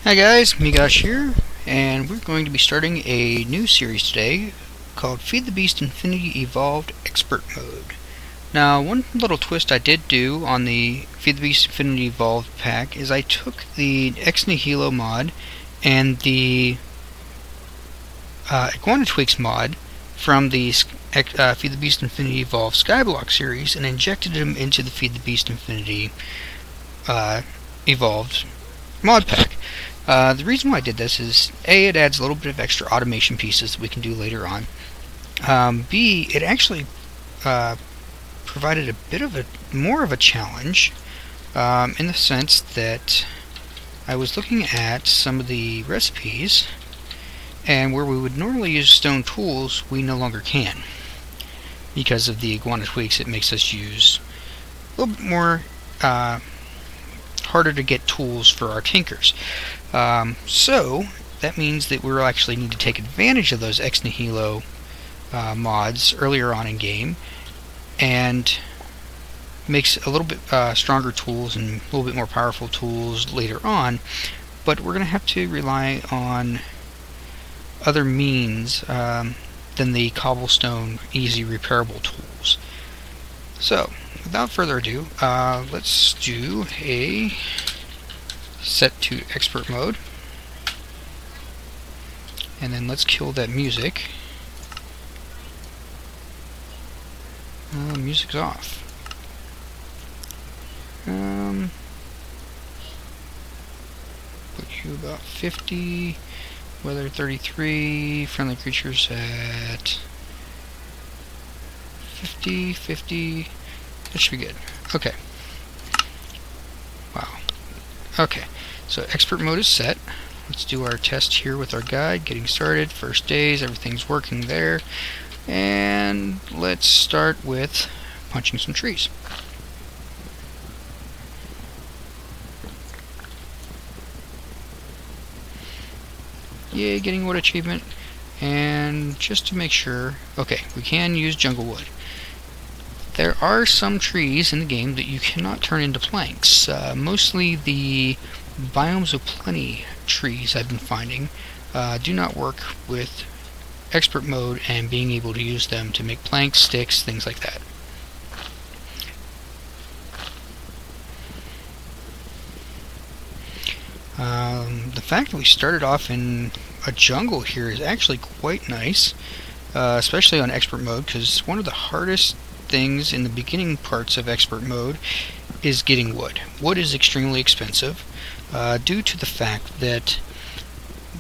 Hi guys, Migosh here, and we're going to be starting a new series today called Feed the Beast Infinity Evolved Expert Mode. Now, one little twist I did do on the Feed the Beast Infinity Evolved pack is I took the Ex Nihilo mod and the Iguana Tweaks mod from the Feed the Beast Infinity Evolved Skyblock series and injected them into the Feed the Beast Infinity Evolved mod pack. The reason why I did this is A, it adds a little bit of extra automation pieces that we can do later on. B, it actually provided a bit of more of a challenge in the sense that I was looking at some of the recipes, and where we would normally use stone tools, we no longer can. Because of the Iguana Tweaks, it makes us use a little bit more harder to get tools for our tinkers. So that means that we'll actually need to take advantage of those Ex Nihilo mods earlier on in game, and makes a little bit stronger tools and a little bit more powerful tools later on, but we're going to have to rely on other means than the cobblestone easy repairable tools. So without further ado, let's do a set to expert mode, and then let's kill that music. Music's off. Put you about 50, weather 33, friendly creatures at 50. That should be good. Okay. Wow. Okay, so expert mode is set. Let's do our test here with our guide. Getting started, first days, everything's working there. And let's start with punching some trees. Yay, getting wood achievement. And just to make sure, okay, we can use jungle wood. There are some trees in the game that you cannot turn into planks. Mostly the Biomes of Plenty trees I've been finding do not work with expert mode and being able to use them to make planks, sticks, things like that. The fact that we started off in a jungle here is actually quite nice, especially on expert mode, because one of the hardest things in the beginning parts of expert mode is getting wood. Wood is extremely expensive due to the fact that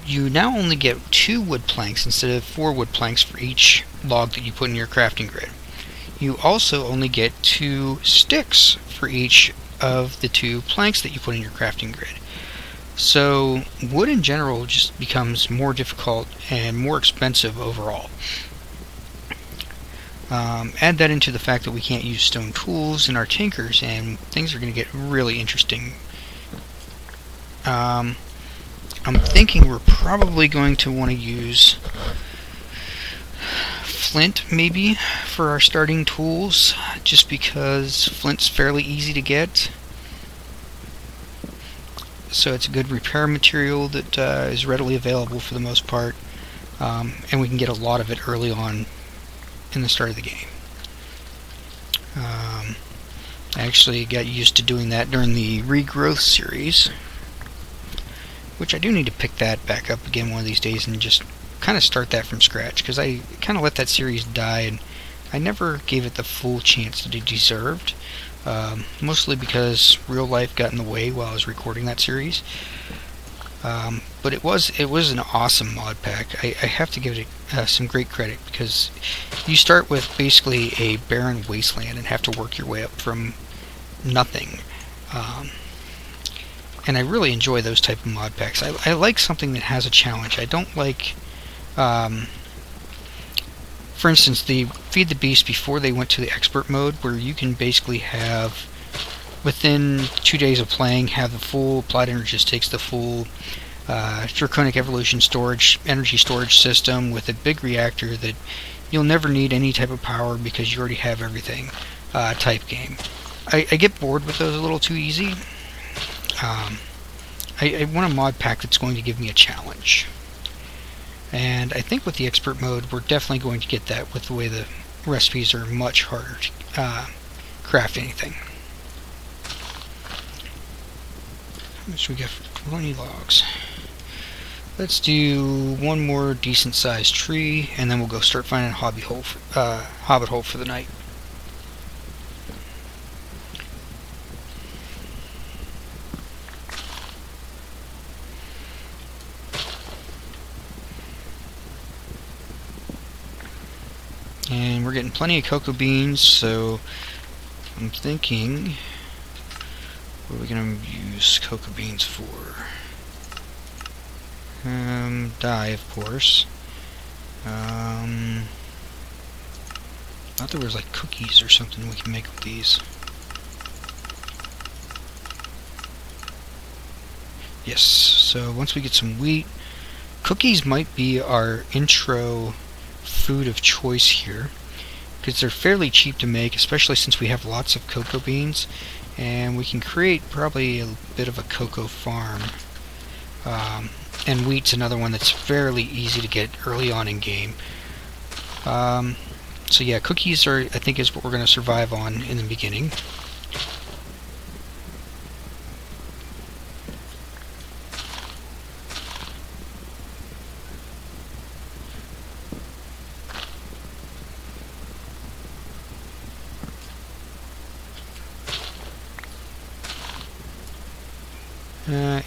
you now only get 2 wood planks instead of 4 wood planks for each log that you put in your crafting grid. You also only get 2 sticks for each of the 2 planks that you put in your crafting grid. So wood in general just becomes more difficult and more expensive overall. Add that into the fact that we can't use stone tools in our tinkers, and things are going to get really interesting. I'm thinking we're probably going to want to use flint maybe for our starting tools, just because flint's fairly easy to get. So it's a good repair material that is readily available for the most part, and we can get a lot of it early on in the start of the game. I actually got used to doing that during the regrowth series, which I do need to pick that back up again one of these days and just kind of start that from scratch, because I kind of let that series die and I never gave it the full chance that it deserved, mostly because real life got in the way while I was recording that series. But it was an awesome mod pack. I have to give it some great credit, because you start with basically a barren wasteland and have to work your way up from nothing. And I really enjoy those type of mod packs. I like something that has a challenge. I don't like, for instance, the Feed the Beast before they went to the expert mode, where you can basically have, within 2 days of playing, have the full Applied Energistics, the full Draconic Evolution energy storage system with a big reactor that you'll never need any type of power because you already have everything type game. I get bored with those a little too easy. I want a mod pack that's going to give me a challenge. And I think with the expert mode, we're definitely going to get that with the way the recipes are much harder to craft anything. How much do we get for 20 logs? Let's do one more decent sized tree, and then we'll go start finding a hobbit hole for the night. And we're getting plenty of cocoa beans, so I'm thinking, what are we going to use cocoa beans for? Dye, of course. I thought there was like cookies or something we can make with these. Yes, so once we get some wheat, cookies might be our intro food of choice here, because they're fairly cheap to make, especially since we have lots of cocoa beans, and we can create probably a bit of a cocoa farm. And wheat's another one that's fairly easy to get early on in game. So yeah, cookies I think is what we're going to survive on in the beginning.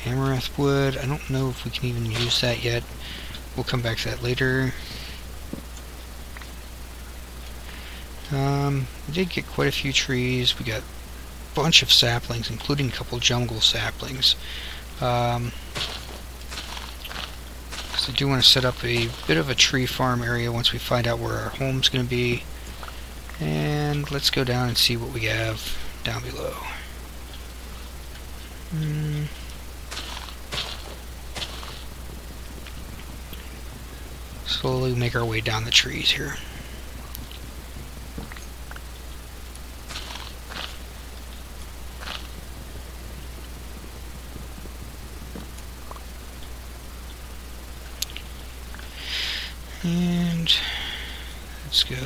Amaranth wood, I don't know if we can even use that yet. We'll come back to that later. We did get quite a few trees. We got a bunch of saplings, including a couple jungle saplings. Because I do want to set up a bit of a tree farm area once we find out where our home's going to be. And let's go down and see what we have down below. Slowly make our way down the trees here. And let's go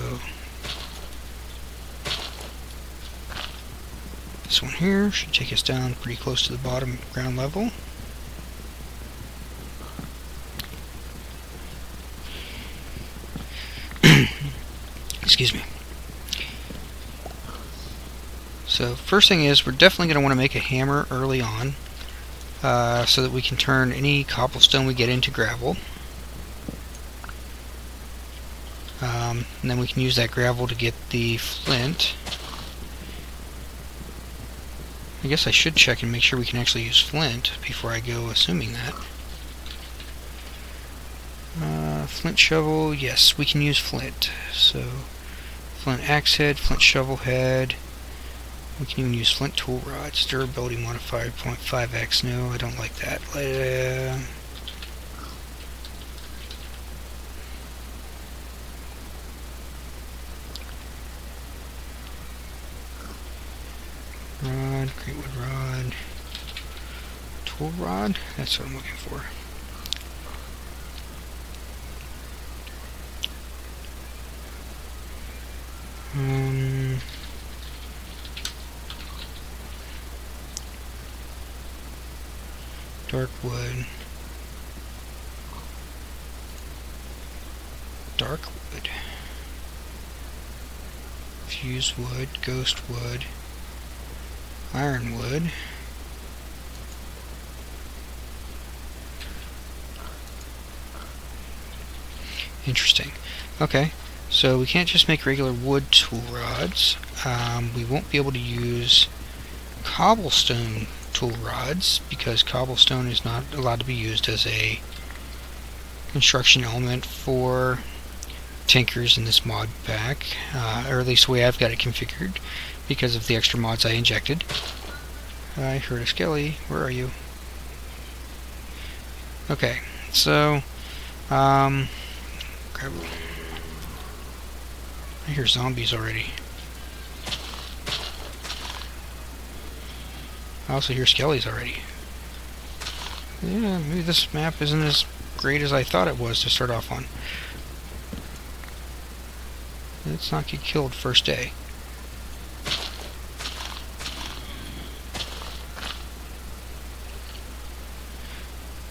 this one here. Should take us down pretty close to the bottom ground level. Excuse me. So first thing is, we're definitely going to want to make a hammer early on, so that we can turn any cobblestone we get into gravel. And then we can use that gravel to get the flint. I guess I should check and make sure we can actually use flint before I go assuming that. Flint shovel, yes, we can use flint. So, flint axe head, flint shovel head. We can even use flint tool rods. Durability modifier 0.5x. No, I don't like that. Rod, great wood rod, tool rod, that's what I'm looking for. Dark wood, dark wood, fuse wood, ghost wood, ironwood, interesting. Okay, so we can't just make regular wood tool rods. We won't be able to use cobblestone tool rods because cobblestone is not allowed to be used as a construction element for tinkers in this mod pack, or at least the way I've got it configured, because of the extra mods I injected. I heard a skelly. Where are you? Okay, so grab. I hear zombies already. I also hear skellies already. Yeah, maybe this map isn't as great as I thought it was to start off on. Let's not get killed first day.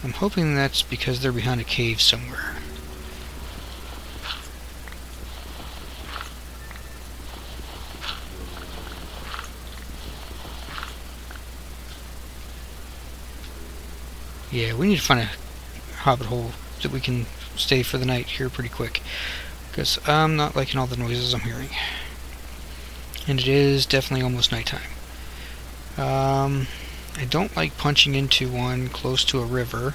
I'm hoping that's because they're behind a cave somewhere. Yeah, we need to find a hobbit hole that we can stay for the night here pretty quick, because I'm not liking all the noises I'm hearing. And it is definitely almost nighttime. I don't like punching into one close to a river.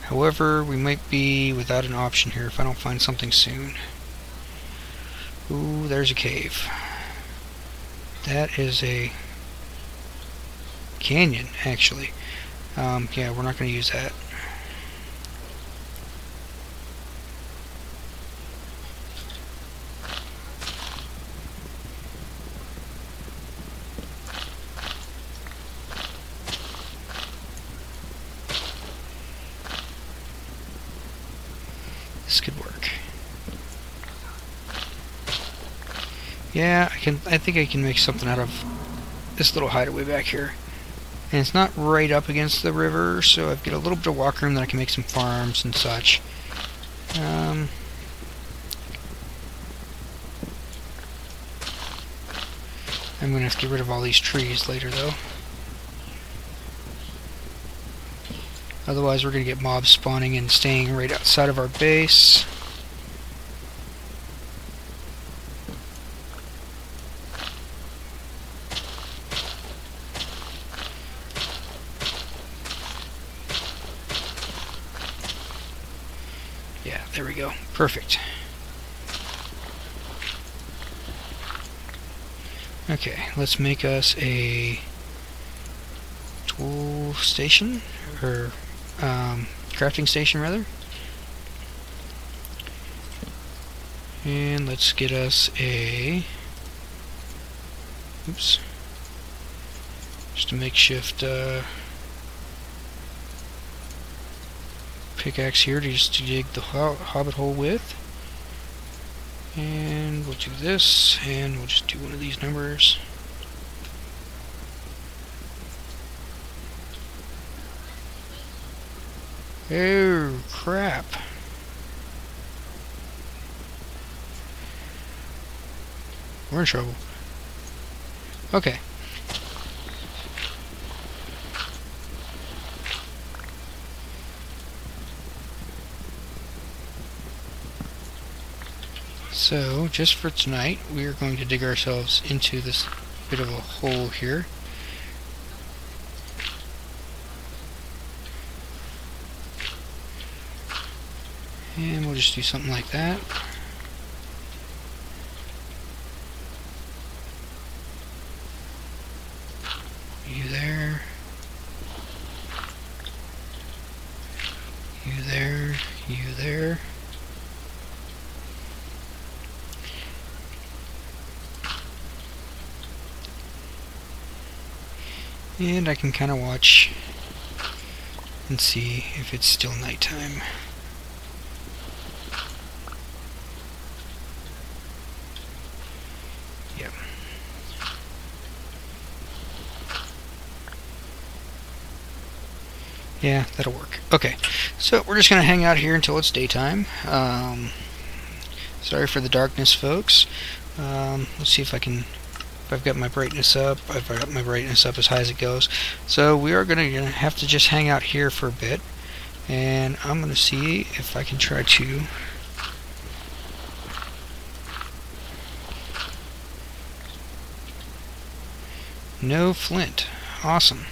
However, we might be without an option here if I don't find something soon. Ooh, there's a cave. That is a canyon, actually. Yeah, we're not going to use that. This could work. Yeah, I think I can make something out of this little hideaway back here. And it's not right up against the river, so I've got a little bit of walk room that I can make some farms and such. I'm going to have to get rid of all these trees later, though. Otherwise, we're going to get mobs spawning and staying right outside of our base. Yeah, there we go. Perfect. Okay, let's make us a tool station, or crafting station rather. And let's get us a, oops, just a makeshift pickaxe here to just dig the hobbit hole with. And we'll do this, and we'll just do one of these numbers. Oh, crap. We're in trouble. Okay. So, just for tonight, we are going to dig ourselves into this bit of a hole here. And we'll just do something like that. You there. You there. You there. And I can kind of watch and see if it's still nighttime. Yep. Yeah, that'll work. Okay, so we're just going to hang out here until it's daytime. Sorry for the darkness, folks. Let's see if I can... If I've got my brightness up, I've got my brightness up as high as it goes. So we are going to have to just hang out here for a bit, and I'm going to see if I can try to no flint. Awesome.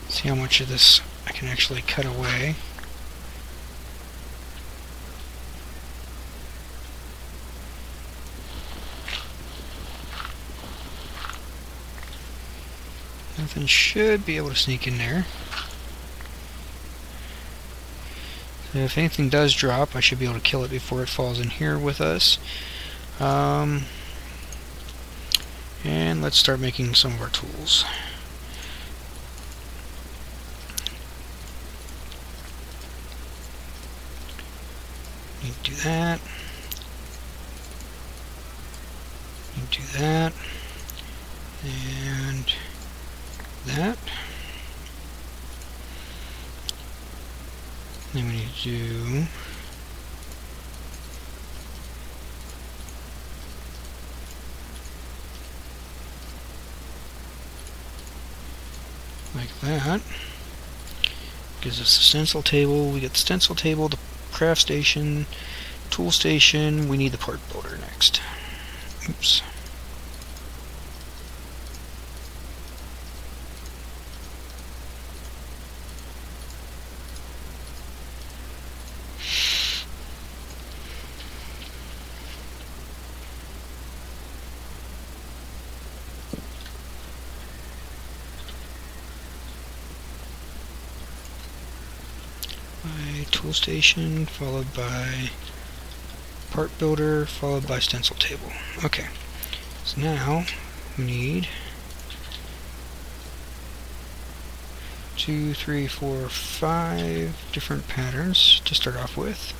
See how much of this I can actually cut away. Nothing should be able to sneak in there. If anything does drop, I should be able to kill it before it falls in here with us. And let's start making some of our tools. Need to do that. Need to do that. And that. Then we need to do like that. Gives us the stencil table. We get the stencil table, the craft station, tool station. We need the part builder next. Oops. Tool station, followed by part builder, followed by stencil table. Okay, so now we need 2, 3, 4, 5 different patterns to start off with.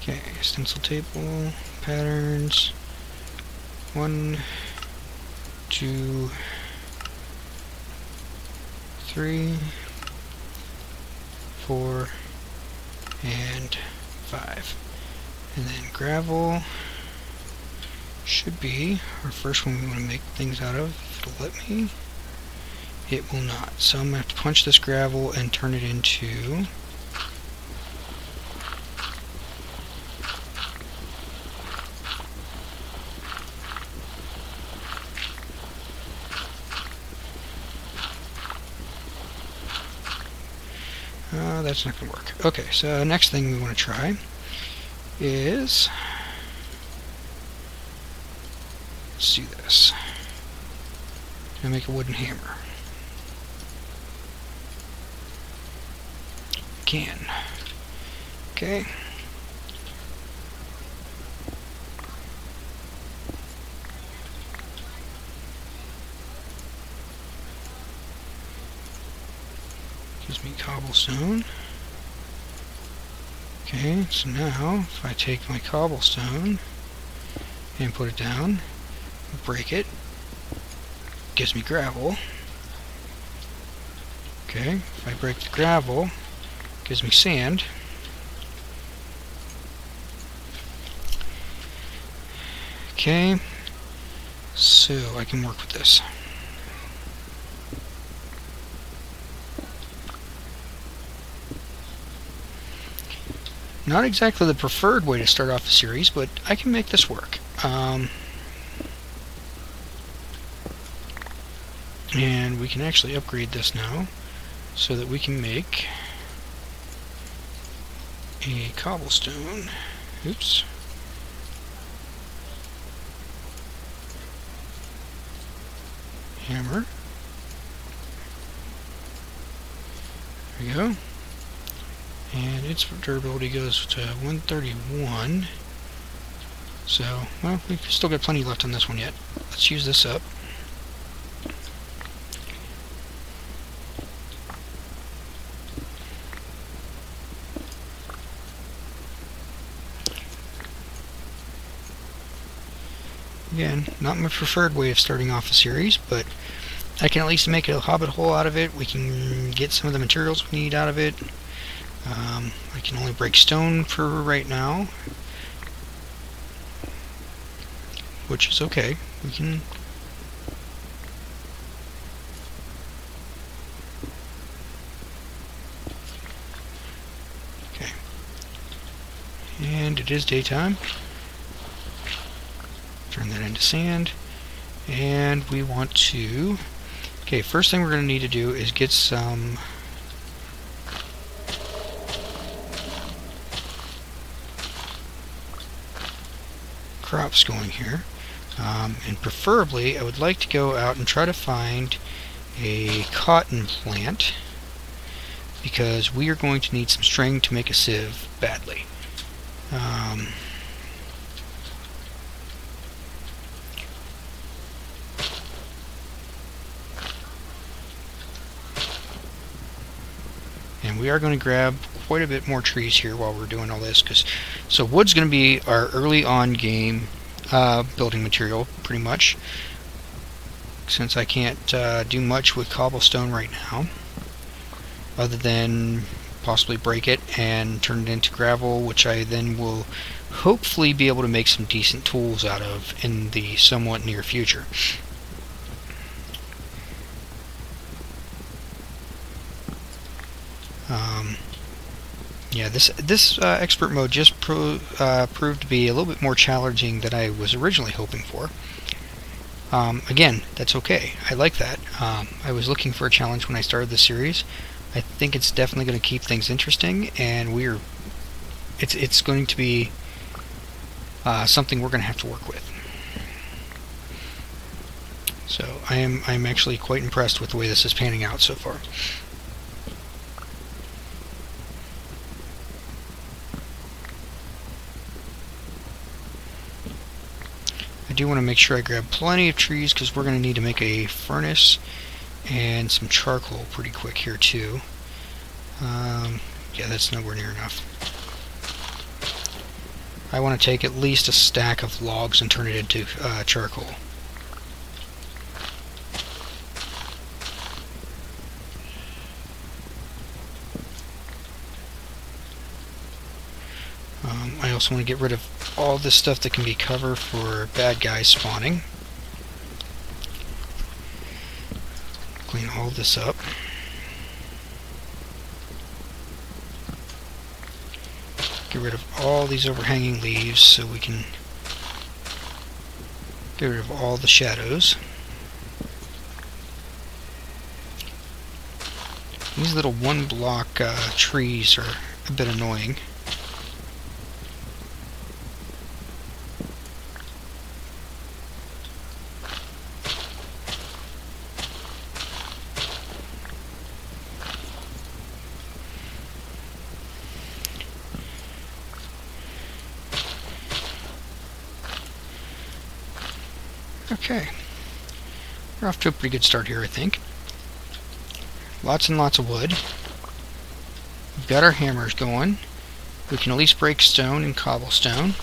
Okay, stencil table, patterns, 1, 2, 3, 4, and 5. And then gravel should be our first one we want to make things out of. If it'll let me. It will not. So I'm going to have to punch this gravel and turn it into that's not going to work. Okay, so next thing we want to try is, let's do this. I'm going to make a wooden hammer. Can. Okay. Gives me cobblestone. Okay, so now if I take my cobblestone and put it down, break it, gives me gravel. Okay, if I break the gravel, gives me sand. Okay, so I can work with this. Not exactly the preferred way to start off a series, but I can make this work. And we can actually upgrade this now so that we can make a cobblestone. Oops. Hammer. There we go. And its durability goes to 131. So, well, we've still got plenty left on this one yet. Let's use this up. Again, not my preferred way of starting off a series, but I can at least make a hobbit hole out of it. We can get some of the materials we need out of it. I can only break stone for right now, which is okay. We can okay. And it is daytime. Turn that into sand. And we want to... Okay, first thing we're going to need to do is get some crops going here. And preferably I would like to go out and try to find a cotton plant, because we are going to need some string to make a sieve badly. And we are going to grab quite a bit more trees here while we're doing all this, so wood's going to be our early on game building material, pretty much, since I can't do much with cobblestone right now, other than possibly break it and turn it into gravel, which I then will hopefully be able to make some decent tools out of in the somewhat near future. Yeah, this expert mode just proved to be a little bit more challenging than I was originally hoping for. Again, that's okay. I like that. I was looking for a challenge when I started the series. I think it's definitely going to keep things interesting, and it's going to be something we're going to have to work with. So I'm actually quite impressed with the way this is panning out so far. I do want to make sure I grab plenty of trees, because we're going to need to make a furnace and some charcoal pretty quick here too. Yeah, that's nowhere near enough. I want to take at least a stack of logs and turn it into charcoal. I also want to get rid of all this stuff that can be cover for bad guys spawning. Clean all this up. Get rid of all these overhanging leaves so we can get rid of all the shadows. These little one block trees are a bit annoying. Okay, we're off to a pretty good start here, I think. Lots and lots of wood. We've got our hammers going. We can at least break stone and cobblestone.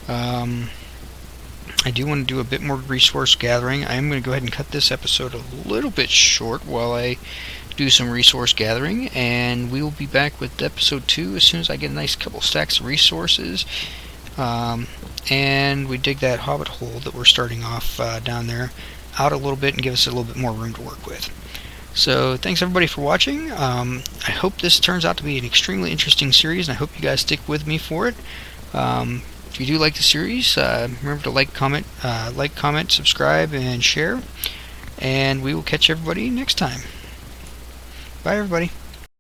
I do want to do a bit more resource gathering. I am going to go ahead and cut this episode a little bit short while I do some resource gathering, and we will be back with episode 2 as soon as I get a nice couple stacks of resources. And we dig that hobbit hole that we're starting off down there out a little bit and give us a little bit more room to work with. So thanks everybody for watching. I hope this turns out to be an extremely interesting series, and I hope you guys stick with me for it. If you do like the series, remember to like, comment, subscribe, and share. And we will catch everybody next time. Bye everybody.